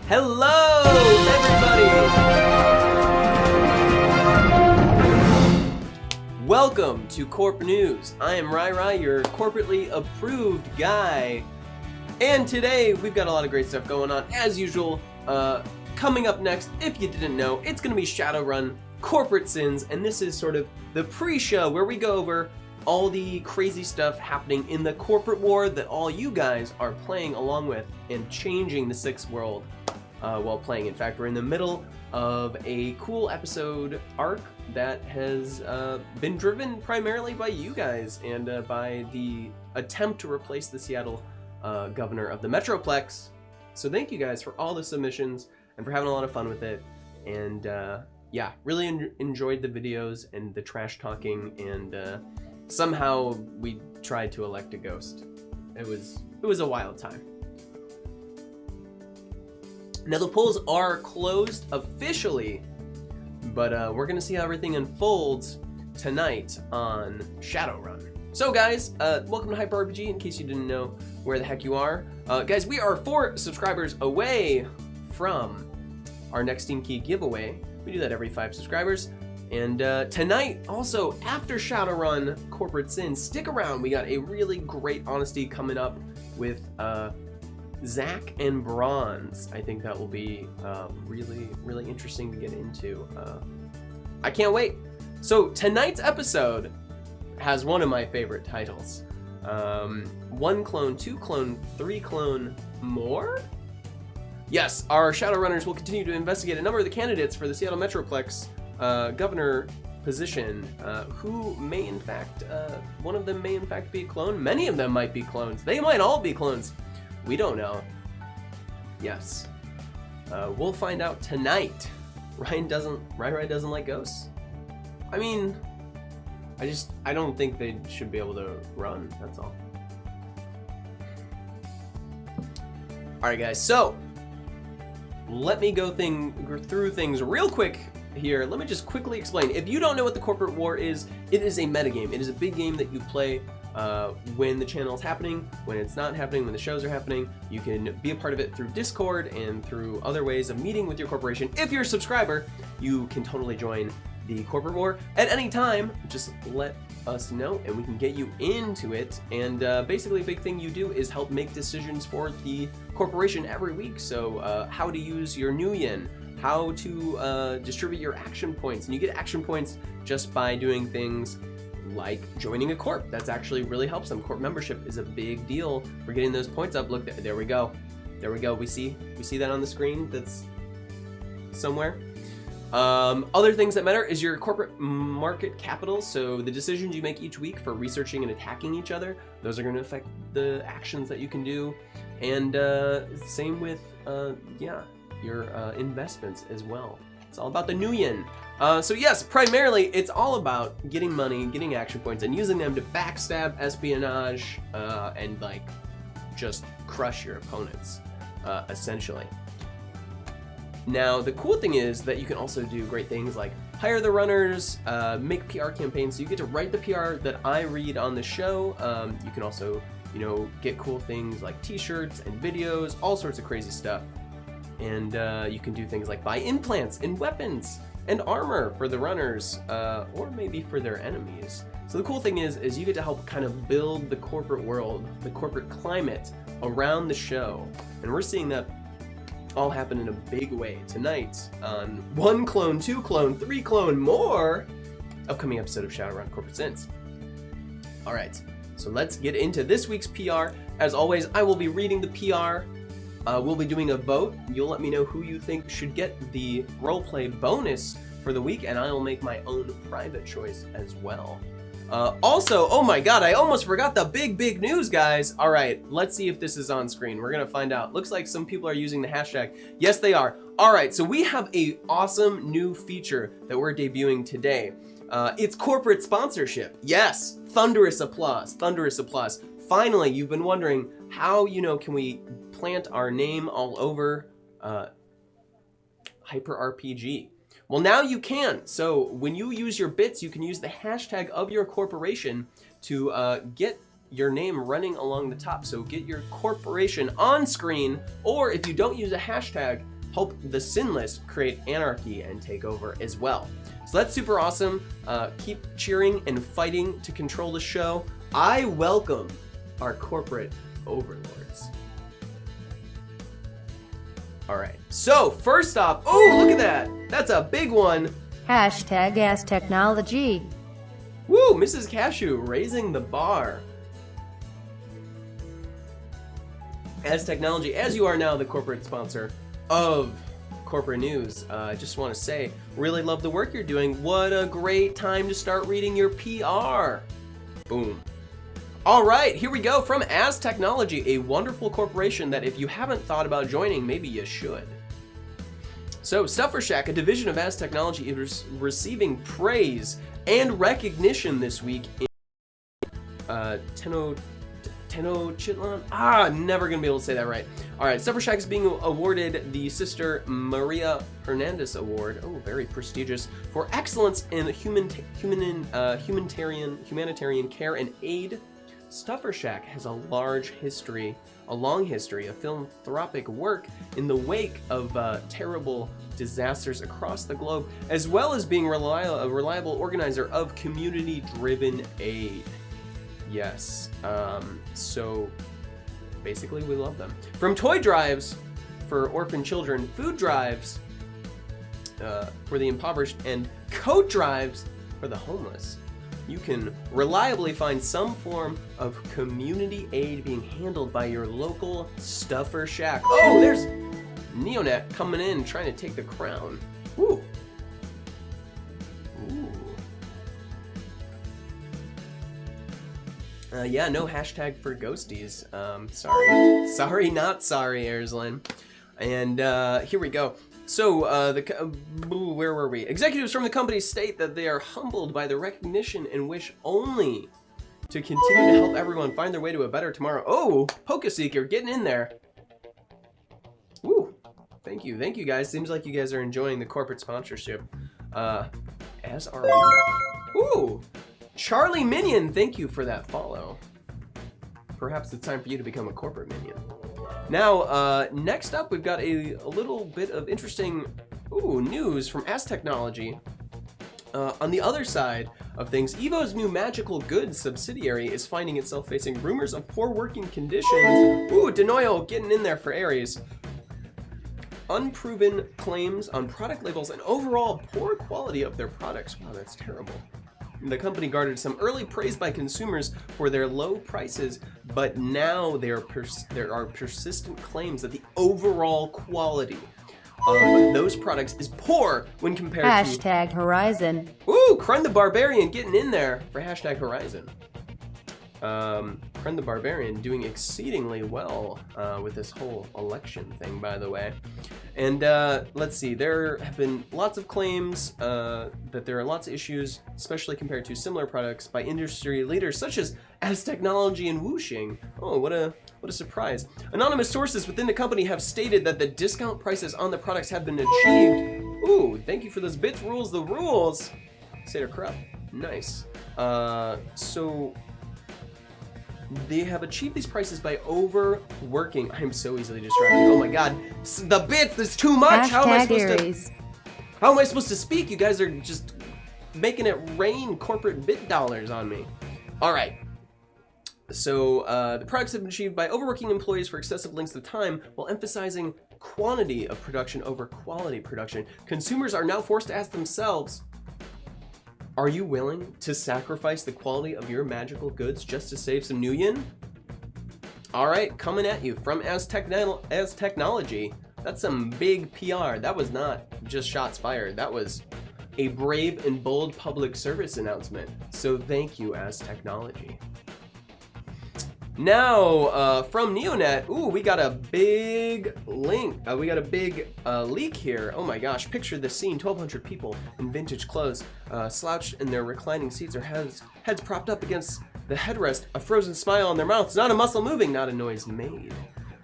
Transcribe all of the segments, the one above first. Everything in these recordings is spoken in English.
Hello, everybody! Welcome to Corp News. I am Rai, your corporately approved guy. And today, we've got a lot of great stuff going on, as usual. Coming up next, if you didn't know, it's going to be Shadowrun Corporate Sins, and this is sort of the pre-show where we go over all the crazy stuff happening in the corporate war that all you guys are playing along with and changing the Sixth World while playing. In fact, we're in the middle of a cool episode arc that has been driven primarily by you guys and by the attempt to replace the Seattle governor of the Metroplex. So thank you guys for all the submissions and for having a lot of fun with it. And yeah, really enjoyed the videos and the trash talking, and somehow we tried to elect a ghost. It was a wild time. Now the polls are closed officially, but we're gonna see how everything unfolds tonight on Shadowrun. So guys, welcome to Hyper RPG, in case you didn't know where the heck you are. Guys, we are 4 subscribers away from our next Steam Key giveaway. We do that every 5 subscribers. And tonight, also, after Shadowrun Corporate Sins, stick around. We got a really great honesty coming up with Zach and Bronze. I think that will be really, really interesting to get into. I can't wait. So tonight's episode has one of my favorite titles. 1 clone, 2 clone, 3 clone, more? Yes, our Shadowrunners will continue to investigate a number of the candidates for the Seattle Metroplex governor position, who may in fact, one of them may in fact be a clone. Many of them might be clones. They might all be clones. We don't know. Yes. We'll find out tonight. Rai doesn't like ghosts. I mean, I don't think they should be able to run, that's all. Alright guys, so let me go through things real quick here. Let me just quickly explain. If you don't know what the corporate war is, it is a metagame. It is a big game that you play when the channel is happening, when it's not happening, when the shows are happening. You can be a part of it through Discord and through other ways of meeting with your corporation. If you're a subscriber, you can totally join the corporate war at any time. Just let us know and we can get you into it. And basically a big thing you do is help make decisions for the corporation every week. So how to use your new yen, how to distribute your action points. And you get action points just by doing things like joining a corp. That's actually really helps them. Corp membership is a big deal for getting those points up. Look, there we go. There we go. We see that on the screen. That's somewhere. Other things that matter is your corporate market capital. So the decisions you make each week for researching and attacking each other, those are going to affect the actions that you can do. And same with yeah, your investments as well. It's all about the new yen. So yes, primarily it's all about getting money, getting action points, and using them to backstab, espionage, and like just crush your opponents, essentially. Now, the cool thing is that you can also do great things like hire the runners, make PR campaigns. So you get to write the PR that I read on the show. You can also, you know, get cool things like t-shirts and videos, all sorts of crazy stuff. And you can do things like buy implants and weapons and armor for the runners, or maybe for their enemies. So the cool thing is you get to help kind of build the corporate world, the corporate climate around the show. And we're seeing that all happen in a big way tonight on 1 clone, 2 clone, 3 clone, more, upcoming episode of Shadowrun Corporate Sins. All right, so let's get into this week's PR. As always, I will be reading the PR. We'll be doing a vote. You'll let me know who you think should get the roleplay bonus for the week, and I will make my own private choice as well. Also, oh my god, I almost forgot the big news, guys. All right, let's see if this is on screen. We're gonna find out. Looks like some people are using the hashtag. Yes, they are. All right, so we have a awesome new feature that we're debuting today. It's corporate sponsorship. Yes, thunderous applause, thunderous applause. Finally, you've been wondering how, you know, can we plant our name all over Hyper RPG? Well, now you can. So when you use your bits, you can use the hashtag of your corporation to get your name running along the top. So get your corporation on screen, or if you don't use a hashtag, help the sinless create anarchy and take over as well. So that's super awesome. Keep cheering and fighting to control the show. I welcome our corporate overlords. All right, so first off, oh, look at that. That's a big one. Hashtag As Technology. Woo, Mrs. Cashew raising the bar. As Technology, as you are now the corporate sponsor of Corporate News, I just want to say, really love the work you're doing. What a great time to start reading your PR. Boom. All right, here we go from As Technology, a wonderful corporation that if you haven't thought about joining, maybe you should. So Stuffer Shack, a division of As Technology, is receiving praise and recognition this week in Tenochtitlan? I'm never gonna be able to say that right. All right, Stuffer Shack is being awarded the Sister Maria Hernandez Award. Oh, very prestigious, for excellence in humanitarian care and aid. Stuffer Shack has a long history of philanthropic work in the wake of terrible disasters across the globe, as well as being a reliable organizer of community-driven aid. Yes, so basically we love them. From toy drives for orphan children, food drives for the impoverished, and coat drives for the homeless, you can reliably find some form of community aid being handled by your local Stuffer Shack. Oh, there's Neonet coming in trying to take the crown. Woo. Ooh. Yeah, no hashtag for ghosties. Sorry, not sorry, Airslin. And here we go. So, where were we? Executives from the company state that they are humbled by the recognition and wish only to continue to help everyone find their way to a better tomorrow. Oh, Pokeseeker, getting in there. Woo. Thank you guys. Seems like you guys are enjoying the corporate sponsorship. As are we. Ooh. Charlie Minion, thank you for that follow. Perhaps it's time for you to become a corporate minion. Now, next up, we've got a little bit of interesting news from As Technology. On the other side of things, Evo's new magical goods subsidiary is finding itself facing rumors of poor working conditions. Ooh, Denoyo getting in there for Aries. Unproven claims on product labels and overall poor quality of their products. Wow, that's terrible. The company garnered some early praise by consumers for their low prices, but now there are persistent claims that the overall quality of those products is poor when compared to Hashtag Horizon. Ooh, Krun the Barbarian getting in there for hashtag Horizon. Krun the Barbarian doing exceedingly well with this whole election thing, by the way. And let's see, there have been lots of claims that there are lots of issues, especially compared to similar products by industry leaders such as Technology and Wuxing. Oh, what a surprise. Anonymous sources within the company have stated that the discount prices on the products have been achieved. Ooh, thank you for those bits rules the rules. Say they're corrupt. Nice. So they have achieved these prices by overworking. I'm so easily distracted. Oh my god. The bits, there's too much. How am I supposed to speak? You guys are just making it rain corporate bit dollars on me. All right. So the products have been achieved by overworking employees for excessive lengths of time while emphasizing quantity of production over quality production. Consumers are now forced to ask themselves, are you willing to sacrifice the quality of your magical goods just to save some nuyen? All right, coming at you from As Technology. That's some big PR. That was not just shots fired. That was a brave and bold public service announcement. So thank you, As Technology. Now, from Neonet, ooh, we got a big link. We got a big leak here. Oh my gosh, picture the scene. 1,200 people in vintage clothes, slouched in their reclining seats, their heads propped up against the headrest, a frozen smile on their mouths, not a muscle moving, not a noise made.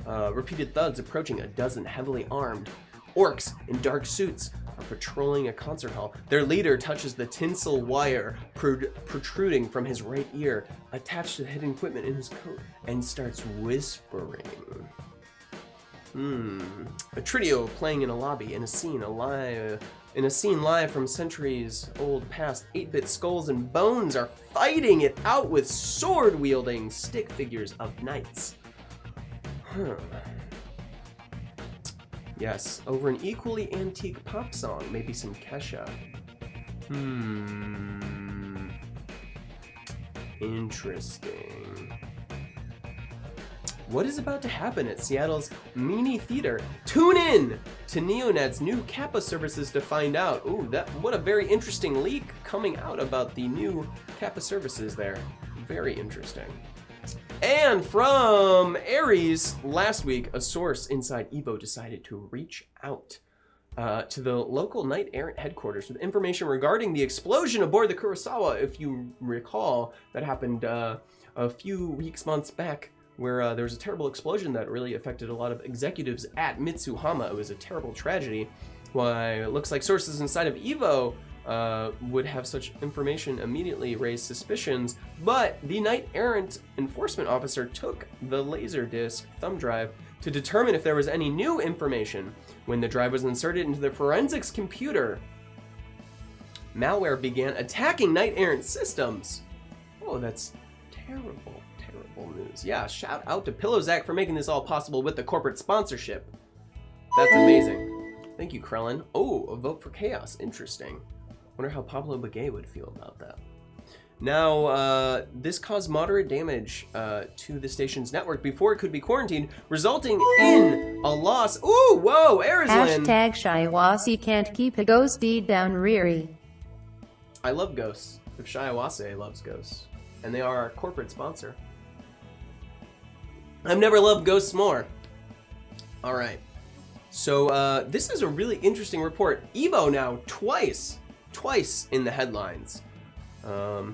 Repeated thuds approaching a dozen heavily armed orcs in dark suits are patrolling a concert hall. Their leader touches the tinsel wire protruding from his right ear, attached to the hidden equipment in his coat, and starts whispering. A trio playing in a lobby in a scene live from centuries-old past. 8-bit skulls and bones are fighting it out with sword-wielding stick figures of knights. Yes, over an equally antique pop song, maybe some Kesha. Interesting. What is about to happen at Seattle's Mini Theater? Tune in to Neonet's new Kappa services to find out. Ooh, what a very interesting leak coming out about the new Kappa services there. Very interesting. And from Ares, last week, a source inside EVO decided to reach out to the local Knight Errant headquarters with information regarding the explosion aboard the Kurosawa. If you recall, that happened a few weeks, months back, where there was a terrible explosion that really affected a lot of executives at Mitsuhama. It was a terrible tragedy. Why, it looks like sources inside of EVO would have such information immediately raise suspicions, but the Knight Errant enforcement officer took the Laserdisc thumb drive to determine if there was any new information. When the drive was inserted into the forensics computer, malware began attacking Knight Errant systems. Oh, that's terrible, terrible news. Yeah, shout out to Pillowzack for making this all possible with the corporate sponsorship. That's amazing. Thank you, Krellin. Oh, a vote for chaos. Interesting. Wonder how Pablo Begay would feel about that. Now, this caused moderate damage to the station's network before it could be quarantined, resulting in a loss. Ooh, whoa, Arizlin. Hashtag Shiawase can't keep a ghosty down Riri. I love ghosts. If Shiawase loves ghosts. And they are our corporate sponsor. I've never loved ghosts more. All right. So this is a really interesting report. EVO now twice in the headlines.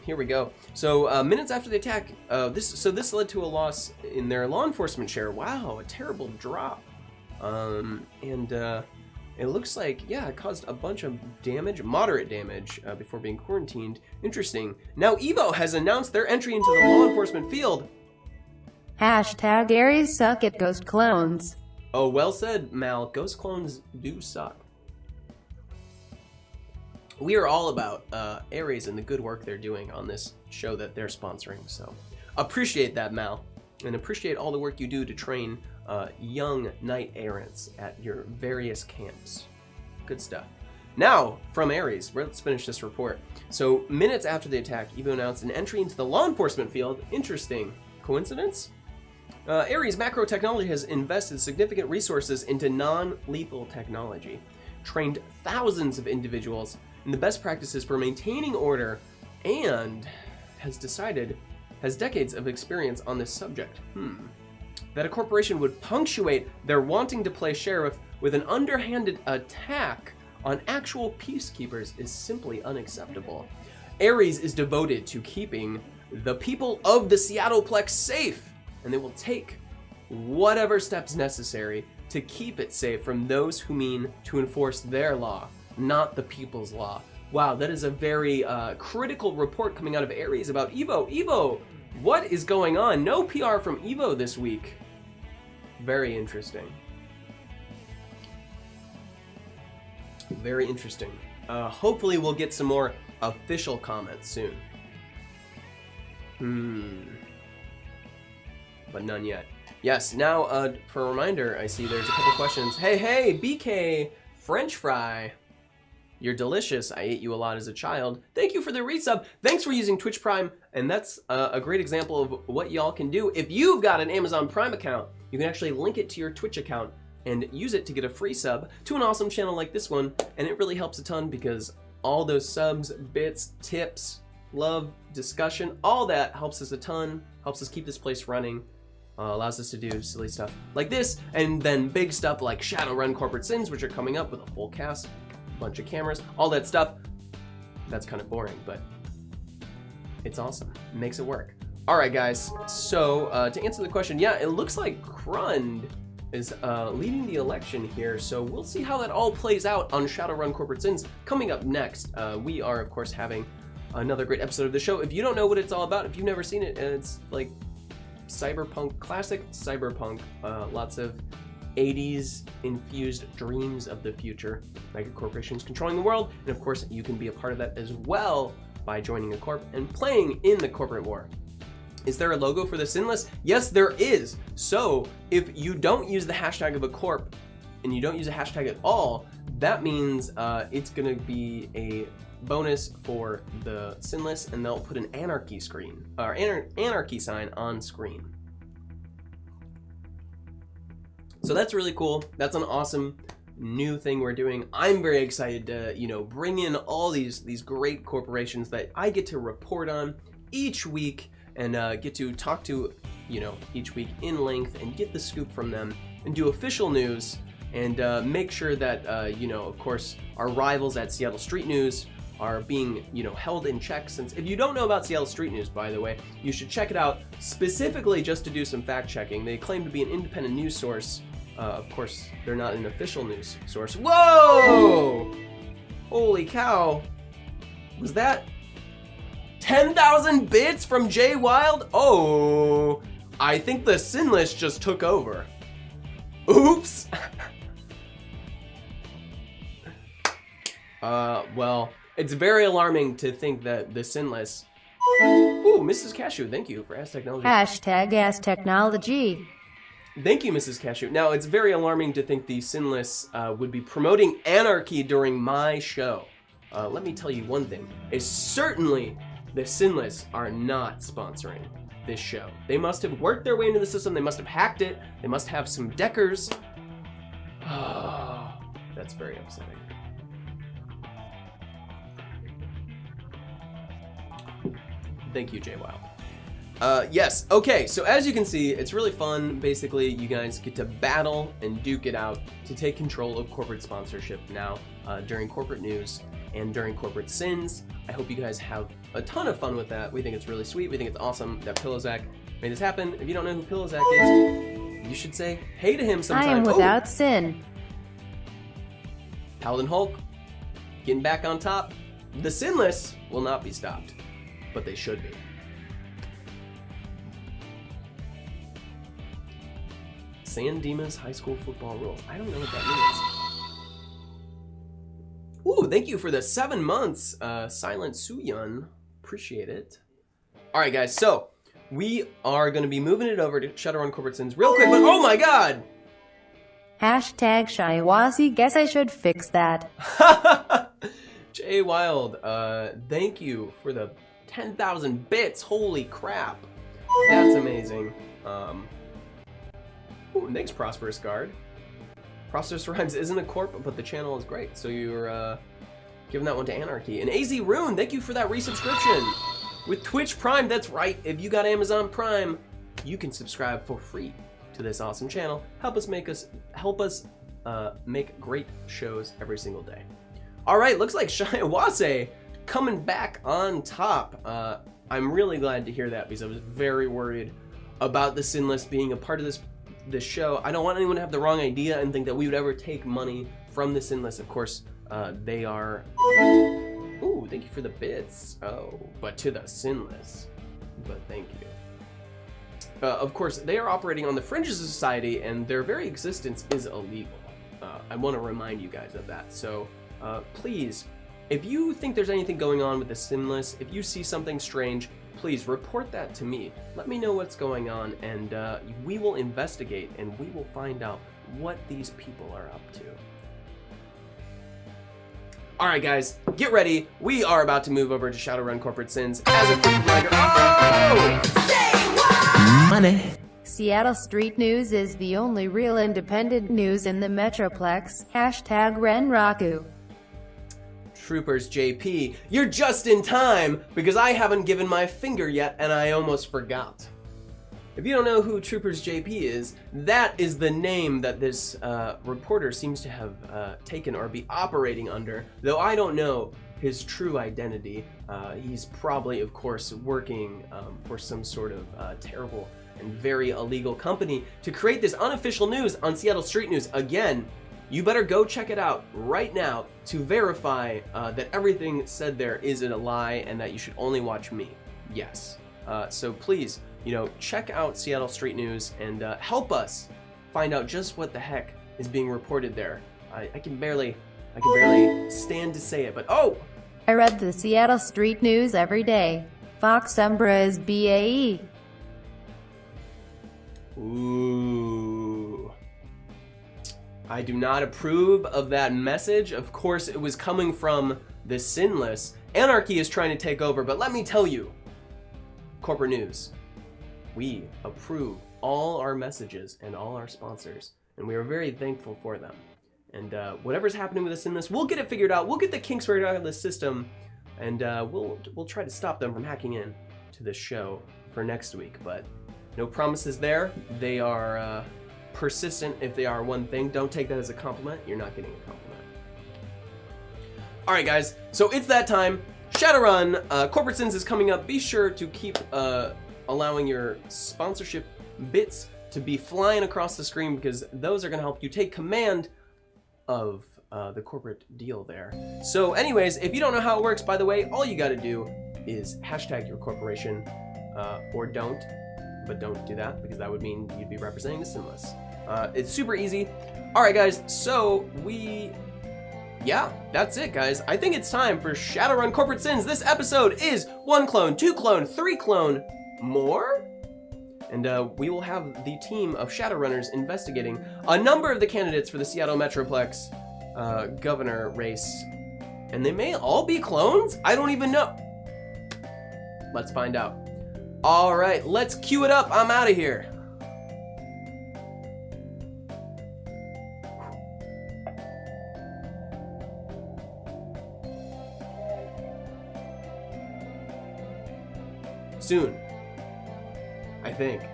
Here we go. So minutes after the attack, this led to a loss in their law enforcement share. Wow, a terrible drop. It looks like, yeah, it caused a bunch of damage, moderate damage, before being quarantined. Interesting. Now EVO has announced their entry into the law enforcement field. Hashtag Aries suck at ghost clones. Oh, well said, Mal. Ghost clones do suck. We are all about Ares and the good work they're doing on this show that they're sponsoring. So appreciate that, Mal. And appreciate all the work you do to train young Knight Errants at your various camps. Good stuff. Now, from Ares, let's finish this report. So minutes after the attack, EVO announced an entry into the law enforcement field. Interesting. Coincidence? Ares Macro Technology has invested significant resources into non-lethal technology, trained thousands of individuals in the best practices for maintaining order, and has decades of experience on this subject. That a corporation would punctuate their wanting to play sheriff with an underhanded attack on actual peacekeepers is simply unacceptable. Ares is devoted to keeping the people of the Seattleplex safe, and they will take whatever steps necessary to keep it safe from those who mean to enforce their law, not the people's law. Wow, that is a very critical report coming out of Ares about EVO. EVO, what is going on? No PR from EVO this week. Very interesting. Very interesting. Hopefully we'll get some more official comments soon. But none yet. Yes, now for a reminder, I see there's a couple questions. Hey, BK French Fry. You're delicious. I ate you a lot as a child. Thank you for the resub. Thanks for using Twitch Prime. And that's a great example of what y'all can do. If you've got an Amazon Prime account, you can actually link it to your Twitch account and use it to get a free sub to an awesome channel like this one. And it really helps a ton because all those subs, bits, tips, love, discussion, all that helps us a ton, helps us keep this place running. Allows us to do silly stuff like this, and then big stuff like Shadowrun Corporate Sins, which are coming up with a full cast, a bunch of cameras, all that stuff. That's kind of boring, but it's awesome. It makes it work. All right, guys. So to answer the question, yeah, it looks like Krund is leading the election here. So we'll see how that all plays out on Shadowrun Corporate Sins. Coming up next, we are, of course, having another great episode of the show. If you don't know what it's all about, if you've never seen it, it's like cyberpunk, classic cyberpunk, lots of 80s infused dreams of the future. Mega corporations controlling the world, and of course you can be a part of that as well by joining a corp and playing in the corporate war. Is there a logo for the Sinless? Yes, there is. So if you don't use the hashtag of a corp and you don't use a hashtag at all, that means it's gonna be a bonus for the Sinless, and they'll put an anarchy screen or anarchy sign on screen. So that's really cool. That's an awesome new thing we're doing. I'm very excited to, you know, bring in all these great corporations that I get to report on each week and get to talk to, you know, each week in length and get the scoop from them and do official news and make sure that, you know, of course, our rivals at Seattle Street News are being, you know, held in check. Since if you don't know about Seattle Street News, by the way, you should check it out specifically just to do some fact checking. They claim to be an independent news source. Of course, they're not an official news source. Whoa! Holy cow. Was that 10,000 bits from Jay Wild? Oh, I think the Sinless just took over. Oops. Well, it's very alarming to think that the Sinless... Ooh, Mrs. Cashew, thank you for Ask Technology. Hashtag Ask Technology. Thank you, Mrs. Cashew. Now, it's very alarming to think the Sinless would be promoting anarchy during my show. Let me tell you one thing. Is certainly the Sinless are not sponsoring this show. They must have worked their way into the system. They must have hacked it. They must have some deckers. Oh, that's very upsetting. Thank you, Jay Wild. Yes, okay, so as you can see, it's really fun. Basically, you guys get to battle and duke it out to take control of corporate sponsorship now during corporate news and during corporate sins. I hope you guys have a ton of fun with that. We think it's really sweet. We think it's awesome that Pillowzack made this happen. If you don't know who Pillowzack is, you should say hey to him sometime. I am without sin. Paladin Hulk, getting back on top. The Sinless will not be stopped, but they should be. San Dimas High School football rules. I don't know what that means. Ooh, thank you for the 7 months, Silent Suyun. Appreciate it. All right, guys, so we are going to be moving it over to Shadowrun Corporate Sins real quick, but oh my god! Hashtag Shaiwazi, guess I should fix that. Jay Wild, thank you for the 10,000 bits. Holy crap. That's amazing. Ooh, thanks, Prosperous Guard. Prosperous Rhymes isn't a corp, but the channel is great. So you're giving that one to Anarchy. And AZ Rune, thank you for that resubscription. With Twitch Prime, that's right. If you got Amazon Prime, you can subscribe for free to this awesome channel. Help us make great shows every single day. All right, looks like Shaiwase coming back on top. I'm really glad to hear that because I was very worried about the Sinless being a part of this show. I don't want anyone to have the wrong idea and think that we would ever take money from the Sinless. Of course, they are... Ooh, thank you for the bits. Oh, but to the Sinless. But thank you. Of course, they are operating on the fringes of society, and their very existence is illegal. I want to remind you guys of that. So please, if you think there's anything going on with the Sinless, if you see something strange, please report that to me. Let me know what's going on, and we will investigate, and we will find out what these people are up to. All right, guys, get ready. We are about to move over to Shadowrun Corporate Sins. As a quick reminder, say what? Money. Seattle Street News is the only real independent news in the Metroplex. Hashtag Renraku. Troopers JP, you're just in time because I haven't given my finger yet and I almost forgot. If you don't know who Troopers JP is, that is the name that this reporter seems to have taken or be operating under, though I don't know his true identity. He's probably, of course, working for some sort of terrible and very illegal company to create this unofficial news on Seattle Street News. Again, you better go check it out right now to verify that everything said there isn't a lie and that you should only watch me. Yes. So please, you know, check out Seattle Street News and help us find out just what the heck is being reported there. I can barely stand to say it, but oh! I read the Seattle street news every day. Fox Umbra is BAE. Ooh. I do not approve of that message. Of course, it was coming from the Sinless. Anarchy is trying to take over, but let me tell you, corporate news, we approve all our messages and all our sponsors, and we are very thankful for them. And whatever's happening with the Sinless, we'll get it figured out. We'll get the kinks figured out of the system, and we'll try to stop them from hacking in to this show for next week. But no promises there. They are persistent if they are one thing. Don't take that as a compliment. You're not getting a compliment. All right, guys. So it's that time. Shadowrun, Corporate Sins is coming up. Be sure to keep allowing your sponsorship bits to be flying across the screen, because those are going to help you take command of the corporate deal there. So anyways, if you don't know how it works, by the way, all you got to do is hashtag your corporation, or don't, but don't do that, because that would mean you'd be representing the Sinless. It's super easy. All right, guys, so yeah, that's it, guys. I think it's time for Shadowrun Corporate Sins. This episode is 1 clone, 2 clone, 3 clone, more? And we will have the team of Shadowrunners investigating a number of the candidates for the Seattle Metroplex governor race. And they may all be clones? I don't even know. Let's find out. All right, let's cue it up. I'm out of here. Soon. I think.